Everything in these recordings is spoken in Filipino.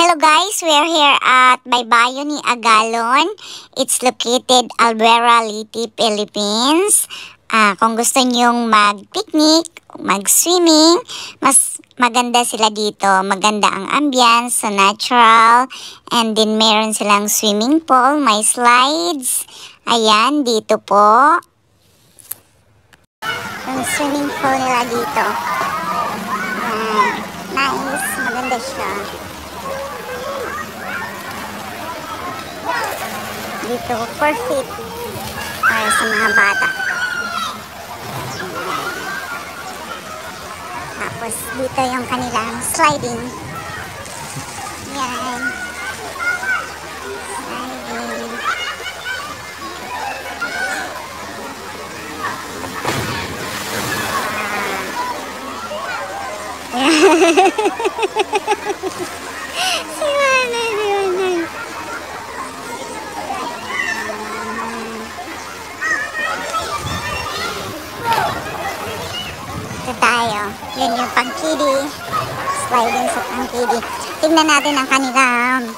Hello guys, we're here at Baybayon ni Agalon. It's located Albuera, Leyte, Philippines. Kung gusto nyong mag-picnic, mag-swimming, mas maganda sila dito. Maganda ang ambience, so natural. And then meron silang swimming pool, may slides. Ayan, dito po. Yung swimming pool nila dito. Ayan, nice, maganda siya. Dito, perfect para sa mga bata. Tapos, dito yung kanilang sliding. Yan. Sliding. Si Manay, si Manay. Ito tayo. Yun yung pang-kiddie. Sliding sa pang-kiddie. Tingnan natin ang kanilang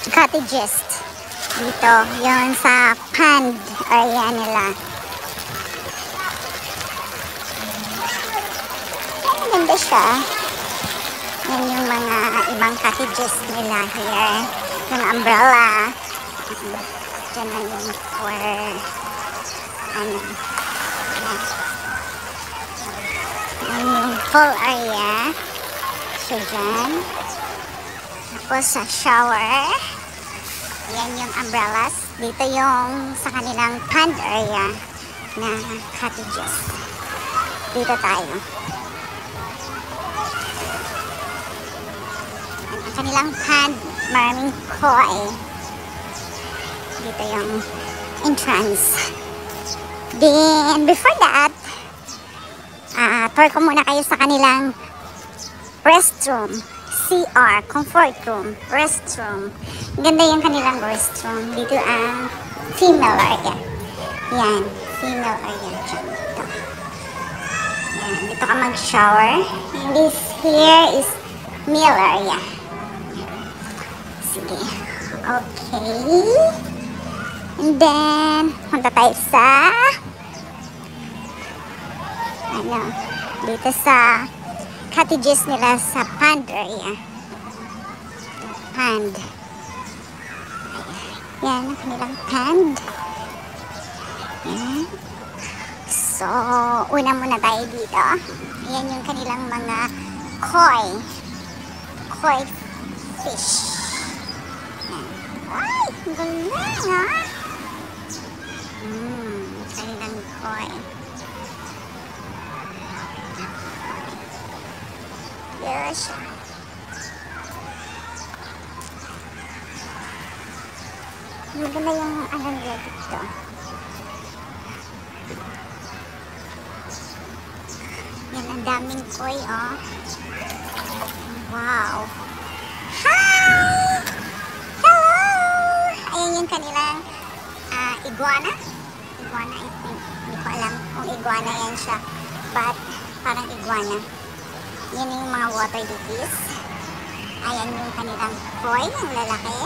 cottages. Dito. Yun sa pond area nila. Maganda siya. Yan yung mga ibang cottages nila here. Yung umbrella. Diyan na yung for ano. Yan yung pool area. So, dyan. Tapos sa shower. Yan yung umbrellas. Dito yung sa kanilang pond area na cottages. Dito tayo. Ang kanilang pond, maraming koi. Dito yung entrance. Then, before that, tour ko muna kayo sa kanilang restroom. CR, comfort room, restroom. Ganda yung kanilang restroom. Dito ang female area. Yan, female area. Dito. Yan, dito ka mag-shower. And this here is male area. Sige. Okay. And then, punta tayo sa dito sa cottages nila sa pond area. Pond. Yan, ang kanilang pond. Yan. So, una muna tayo dito. Yan yung kanilang mga koi. Koi fish. Yan. Ay, ang galing ha? Kanilang koi. Yes. Maganda yung ano nila dito. Yan, ang daming koi, oh. Wow. Hi! Hello! Ayan yung kanilang iguana. Iguana, I think. Hindi ko alam kung iguana yan siya. But, parang iguana. Yan yung mga water lilies. Ayan yung kanilang koi, ang lalaki.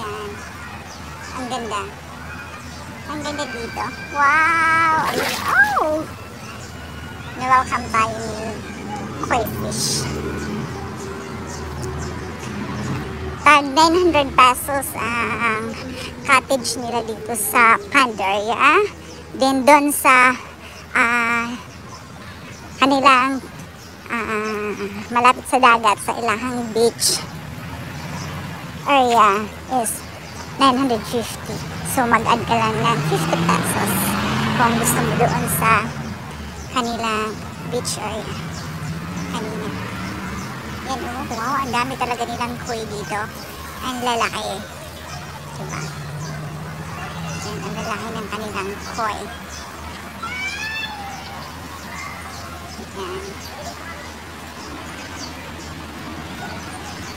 Yan. Ang ganda. Ang ganda dito. Wow! Oh! Na-welcome tayo ni koi fish. Tag 900 pesos ang cottage nila dito sa pond area. Then doon sa kanilang malapit sa dagat sa ilahang beach area is 950. So mag-add ka lang ng 50 pesos kung gusto mo doon sa kanilang beach area. Kanina. Yan, oh, wow, ang dami talaga nilang koi dito. Ang lalaki. Diba? Yan, ang lalaki ng kanilang koi. Yan.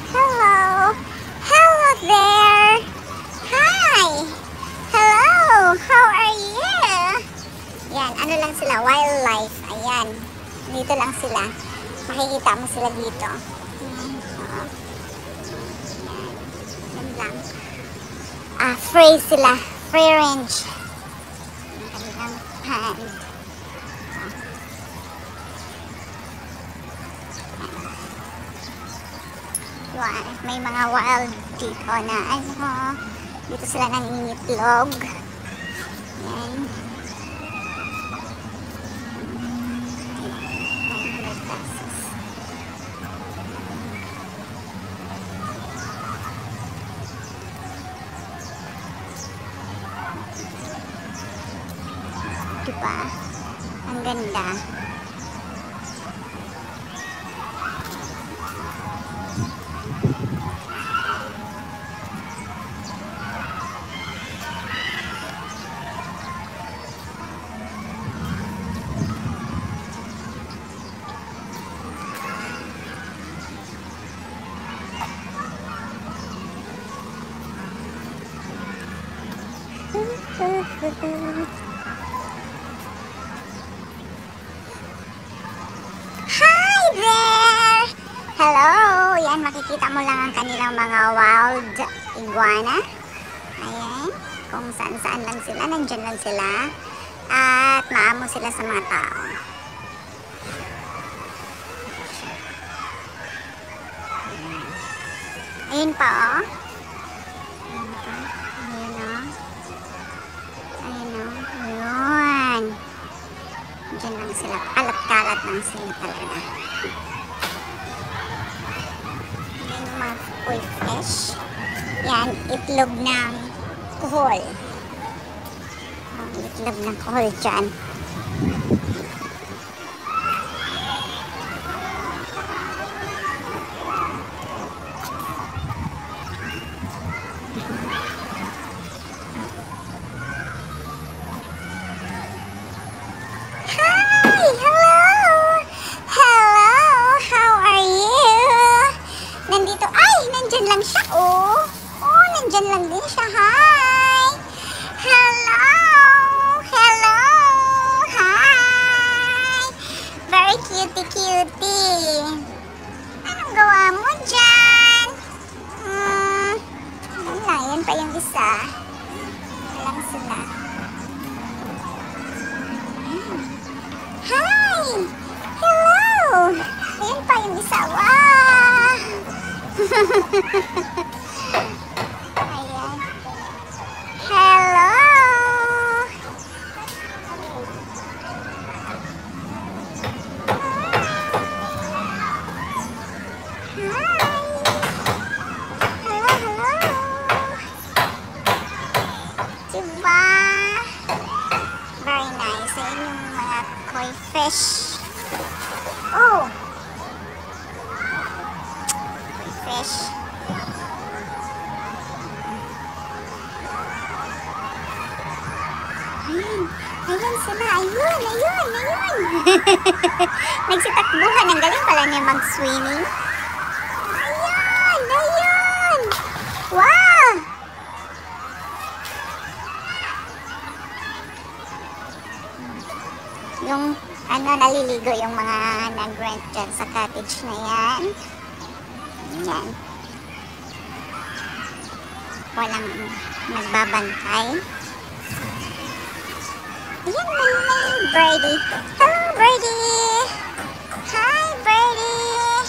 Hello! Hello there! Hi! Hello! How are you? Yan, ano lang sila, wildlife. Ayan. Dito lang sila. Makikita mo sila dito. Yan lang. Free sila. Free range. Ang kanilang hand. May mga wild dito na dito sila nangingitlog. Yan. Diba? Ang ganda. Hi there! Hello! Yan, makikita mo lang ang kanilang mga wild iguana. Ayan. Kung saan-saan lang sila, nandyan lang sila. At maamo sila sa mga tao. Ayun pa, oh. Diyan lang sila. Kalat-kalat lang sila talaga. Yan yung mga koi fish. Yan, itlog ng kuhol. Itlog ng kuhol dyan. Nandyan lang siya, oh. Oh, nandyan lang din siya. Hi! Hello! Hello! Hi! Very cutie-cutie. Anong gawa mo dyan? Wala, yan pa yung isa. Walang sila. Hi! Hello! Ayan pa yung isa. Wow! Ayan. Hello! Hi! Hello, hello! Diba? Very nice. Ayan yung mga koi fish. Oh! Fish. Ayun sila. Ayun. Nagsitakbuhan. Ang galing pala niya mag-swimming. Ayun. Wow! Yung naliligo yung mga nag-rent dyan sa cottage na yan. Yan. Walang nagbabantay. Ayan, may birdie. Hello, birdie! Hi, birdie!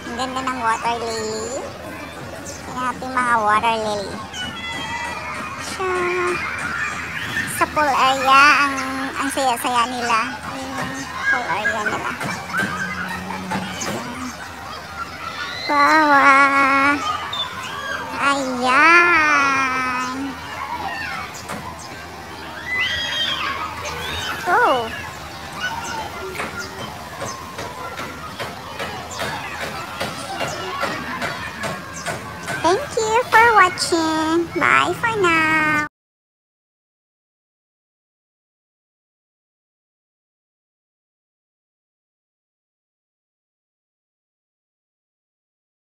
Ang ganda ng water lily. Yan ating mga water lily. Sa pool area, ang saya-saya nila. Yung pool area nila. Wow! Ayan! Oh! Thank you for watching. Bye for now.